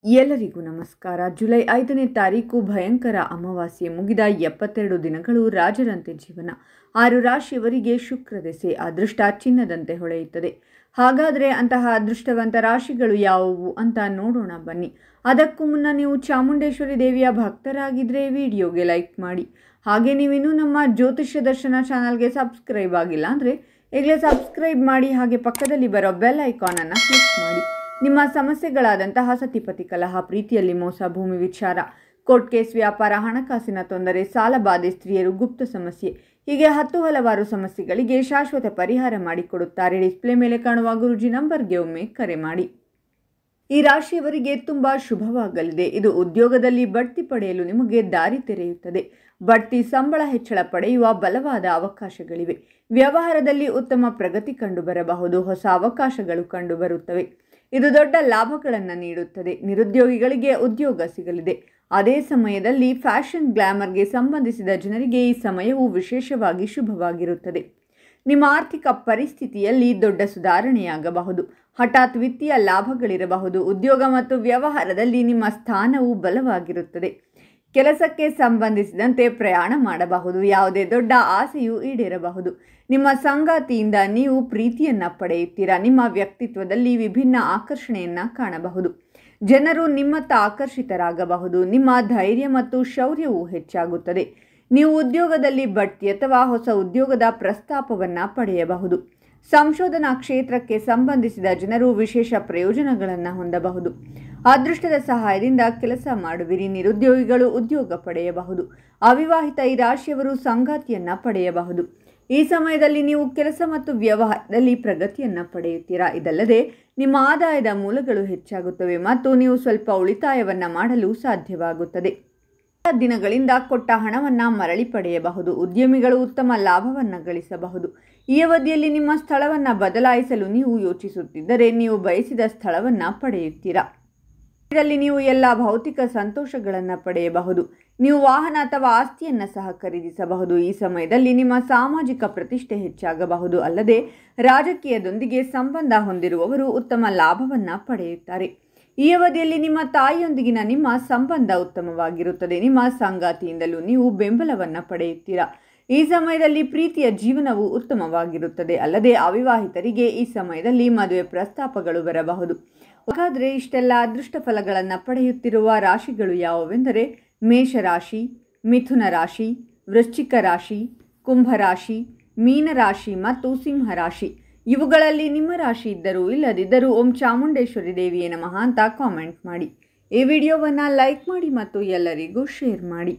ಎಲ್ಲರಿಗೂ ನಮಸ್ಕಾರ. ಜುಲೈ 5ನೇ ತಾರೀಕು ಭಯಂಕರ ಅಮಾವಾಸ್ಯೆ ಮುಗಿದ 72 ದಿನಗಳು ರಾಜರಂತೆ ಜೀವನ. 6 ರಾಶಿಯವರಿಗೆ ಶುಕ್ರ ದೆಸೆ ಅದೃಷ್ಟ ಚಿನ್ನದಂತೆ ಹೊಳೆಯುತ್ತದೆ. ಹಾಗಾದರೆ ಅಂತಹ ಅದೃಷ್ಟವಂತ ರಾಶಿಗಳು ಯಾವುವು ಅಂತ ನೋಡೋಣ ಬನ್ನಿ. ಅದಕ್ಕೂ ಮುನ್ನ ನೀವು ಚಾಮುಂಡೇಶ್ವರಿ ದೇವಿಯ ಭಕ್ತರಾಗಿದ್ದರೆ ವಿಡಿಯೋಗೆ ಲೈಕ್ ಮಾಡಿ. ಹಾಗೆ ನೀವಿನ್ನೂ ನಮ್ಮ ಜ್ಯೋತಿಷ್ಯ ದರ್ಶನ ಚಾನಲ್ಗೆ ಸಬ್ಸ್ಕ್ರೈಬ್ ಆಗಿಲ್ಲ ಅಂದರೆ ಈಗಲೇ ಸಬ್ಸ್ಕ್ರೈಬ್ ಮಾಡಿ. ಹಾಗೆ ಪಕ್ಕದಲ್ಲಿ ಬರೋ ಬೆಲ್ ಐಕಾನನ್ನು ಕ್ಲಿಕ್ ಮಾಡಿ. ನಿಮ್ಮ ಸಮಸ್ಯೆಗಳಾದಂತಹ ಸತಿಪತಿ ಕಲಹ, ಪ್ರೀತಿಯಲ್ಲಿ ಮೋಸ, ಭೂಮಿ ವಿಚಾರ, ಕೋರ್ಟ್ ಕೇಸ್, ವ್ಯಾಪಾರ, ಹಣಕಾಸಿನ ತೊಂದರೆ, ಸಾಲಬಾಧೆ, ಸ್ತ್ರೀಯರು, ಗುಪ್ತ ಸಮಸ್ಯೆ, ಹೀಗೆ ಹಲವಾರು ಸಮಸ್ಯೆಗಳಿಗೆ ಶಾಶ್ವತ ಪರಿಹಾರ ಮಾಡಿಕೊಡುತ್ತಾರೆ. ಡಿಸ್ಪ್ಲೇ ಮೇಲೆ ಕಾಣುವ ಗುರುಜಿ ನಂಬರ್ಗೆ ಒಮ್ಮೆ ಕರೆ ಮಾಡಿ. ಈ ರಾಶಿಯವರಿಗೆ ತುಂಬಾ ಶುಭವಾಗಲಿದೆ. ಇದು ಉದ್ಯೋಗದಲ್ಲಿ ಬಡ್ತಿ ಪಡೆಯಲು ನಿಮಗೆ ದಾರಿ ತೆರೆಯುತ್ತದೆ. ಬಡ್ತಿ, ಸಂಬಳ ಹೆಚ್ಚಳ ಪಡೆಯುವ ಬಲವಾದ ಅವಕಾಶಗಳಿವೆ. ವ್ಯವಹಾರದಲ್ಲಿ ಉತ್ತಮ ಪ್ರಗತಿ ಕಂಡುಬರಬಹುದು. ಹೊಸ ಅವಕಾಶಗಳು ಕಂಡುಬರುತ್ತವೆ. ಇದು ದೊಡ್ಡ ಲಾಭಗಳನ್ನು ನೀಡುತ್ತದೆ. ನಿರುದ್ಯೋಗಿಗಳಿಗೆ ಉದ್ಯೋಗ ಸಿಗಲಿದೆ. ಅದೇ ಸಮಯದಲ್ಲಿ ಫ್ಯಾಷನ್, ಗ್ಲಾಮರ್ಗೆ ಸಂಬಂಧಿಸಿದ ಜನರಿಗೆ ಈ ಸಮಯವು ವಿಶೇಷವಾಗಿ ಶುಭವಾಗಿರುತ್ತದೆ. ನಿಮ್ಮ ಆರ್ಥಿಕ ಪರಿಸ್ಥಿತಿಯಲ್ಲಿ ದೊಡ್ಡ ಸುಧಾರಣೆಯಾಗಬಹುದು. ಹಠಾತ್ ವಿತ್ತೀಯ ಲಾಭಗಳಿರಬಹುದು. ಉದ್ಯೋಗ ಮತ್ತು ವ್ಯವಹಾರದಲ್ಲಿ ನಿಮ್ಮ ಸ್ಥಾನವು ಬಲವಾಗಿರುತ್ತದೆ. ಕೆಲಸಕ್ಕೆ ಸಂಬಂಧಿಸಿದಂತೆ ಪ್ರಯಾಣ ಮಾಡಬಹುದು. ಯಾವುದೇ ದೊಡ್ಡ ಆಸೆಯು ಈಡೇರಬಹುದು. ನಿಮ್ಮ ಸಂಗಾತಿಯಿಂದ ನೀವು ಪ್ರೀತಿಯನ್ನು ಪಡೆಯುತ್ತೀರಾ. ನಿಮ್ಮ ವ್ಯಕ್ತಿತ್ವದಲ್ಲಿ ವಿಭಿನ್ನ ಆಕರ್ಷಣೆಯನ್ನು ಕಾಣಬಹುದು. ಜನರು ನಿಮ್ಮತ್ತ ಆಕರ್ಷಿತರಾಗಬಹುದು. ನಿಮ್ಮ ಧೈರ್ಯ ಮತ್ತು ಶೌರ್ಯವು ಹೆಚ್ಚಾಗುತ್ತದೆ. ನೀವು ಉದ್ಯೋಗದಲ್ಲಿ ಬಡ್ತಿ ಅಥವಾ ಹೊಸ ಉದ್ಯೋಗದ ಪ್ರಸ್ತಾಪವನ್ನು ಪಡೆಯಬಹುದು. ಸಂಶೋಧನಾ ಕ್ಷೇತ್ರಕ್ಕೆ ಸಂಬಂಧಿಸಿದ ಜನರು ವಿಶೇಷ ಪ್ರಯೋಜನಗಳನ್ನು ಹೊಂದಬಹುದು. ಅದೃಷ್ಟದ ಸಹಾಯದಿಂದ ಕೆಲಸ ಮಾಡುವಿರಿ. ನಿರುದ್ಯೋಗಿಗಳು ಉದ್ಯೋಗ ಪಡೆಯಬಹುದು. ಅವಿವಾಹಿತ ಈ ರಾಶಿಯವರು ಸಂಗಾತಿಯನ್ನು ಪಡೆಯಬಹುದು. ಈ ಸಮಯದಲ್ಲಿ ನೀವು ಕೆಲಸ ಮತ್ತು ವ್ಯವಹಾರದಲ್ಲಿ ಪ್ರಗತಿಯನ್ನು ಪಡೆಯುತ್ತೀರಾ. ಇದಲ್ಲದೆ ನಿಮ್ಮ ಆದಾಯದ ಮೂಲಗಳು ಹೆಚ್ಚಾಗುತ್ತವೆ ಮತ್ತು ನೀವು ಸ್ವಲ್ಪ ಉಳಿತಾಯವನ್ನು ಮಾಡಲು ಸಾಧ್ಯವಾಗುತ್ತದೆ. ದಿನಗಳಿಂದ ಕೊಟ್ಟ ಹಣವನ್ನು ಮರಳಿ ಪಡೆಯಬಹುದು. ಉದ್ಯಮಿಗಳು ಉತ್ತಮ ಲಾಭವನ್ನು ಗಳಿಸಬಹುದು. ಈ ಅವಧಿಯಲ್ಲಿ ನಿಮ್ಮ ಸ್ಥಳವನ್ನು ಬದಲಾಯಿಸಲು ನೀವು ಯೋಚಿಸುತ್ತಿದ್ದರೆ ನೀವು ಬಯಸಿದ ಸ್ಥಳವನ್ನು ಪಡೆಯುತ್ತೀರಾ. ಇದರಲ್ಲಿ ನೀವು ಎಲ್ಲ ಭೌತಿಕ ಸಂತೋಷಗಳನ್ನು ಪಡೆಯಬಹುದು. ನೀವು ವಾಹನ ಅಥವಾ ಆಸ್ತಿಯನ್ನು ಸಹ ಖರೀದಿಸಬಹುದು. ಈ ಸಮಯದಲ್ಲಿ ನಿಮ್ಮ ಸಾಮಾಜಿಕ ಪ್ರತಿಷ್ಠೆ ಹೆಚ್ಚಾಗಬಹುದು. ಅಲ್ಲದೆ ರಾಜಕೀಯದೊಂದಿಗೆ ಸಂಬಂಧ ಹೊಂದಿರುವವರು ಉತ್ತಮ ಲಾಭವನ್ನು ಪಡೆಯುತ್ತಾರೆ. ಈ ಅವಧಿಯಲ್ಲಿ ನಿಮ್ಮ ತಾಯಿಯೊಂದಿಗಿನ ನಿಮ್ಮ ಸಂಬಂಧ ಉತ್ತಮವಾಗಿರುತ್ತದೆ. ನಿಮ್ಮ ಸಂಗಾತಿಯಿಂದಲೂ ನೀವು ಬೆಂಬಲವನ್ನು ಪಡೆಯುತ್ತೀರಾ. ಈ ಸಮಯದಲ್ಲಿ ಪ್ರೀತಿಯ ಜೀವನವು ಉತ್ತಮವಾಗಿರುತ್ತದೆ. ಅಲ್ಲದೆ ಅವಿವಾಹಿತರಿಗೆ ಈ ಸಮಯದಲ್ಲಿ ಮದುವೆ ಪ್ರಸ್ತಾಪಗಳು ಬರಬಹುದು. ಹಾಗಾದರೆ ಇಷ್ಟೆಲ್ಲ ಅದೃಷ್ಟ ಫಲಗಳನ್ನು ಪಡೆಯುತ್ತಿರುವ ರಾಶಿಗಳು ಯಾವುವೆಂದರೆ ಮೇಷರಾಶಿ, ಮಿಥುನ ರಾಶಿ, ವೃಶ್ಚಿಕ ರಾಶಿ, ಕುಂಭರಾಶಿ, ಮೀನರಾಶಿ ಮತ್ತು ಸಿಂಹರಾಶಿ. ಇವುಗಳಲ್ಲಿ ನಿಮ್ಮ ರಾಶಿ ಇದ್ದರೂ ಇಲ್ಲದಿದ್ದರೂ ಓಂ ಚಾಮುಂಡೇಶ್ವರಿ ದೇವಿಯೇ ನಮಃ ಅಂತ ಕಾಮೆಂಟ್ ಮಾಡಿ. ಈ ವಿಡಿಯೋವನ್ನು ಲೈಕ್ ಮಾಡಿ ಮತ್ತು ಎಲ್ಲರಿಗೂ ಶೇರ್ ಮಾಡಿ.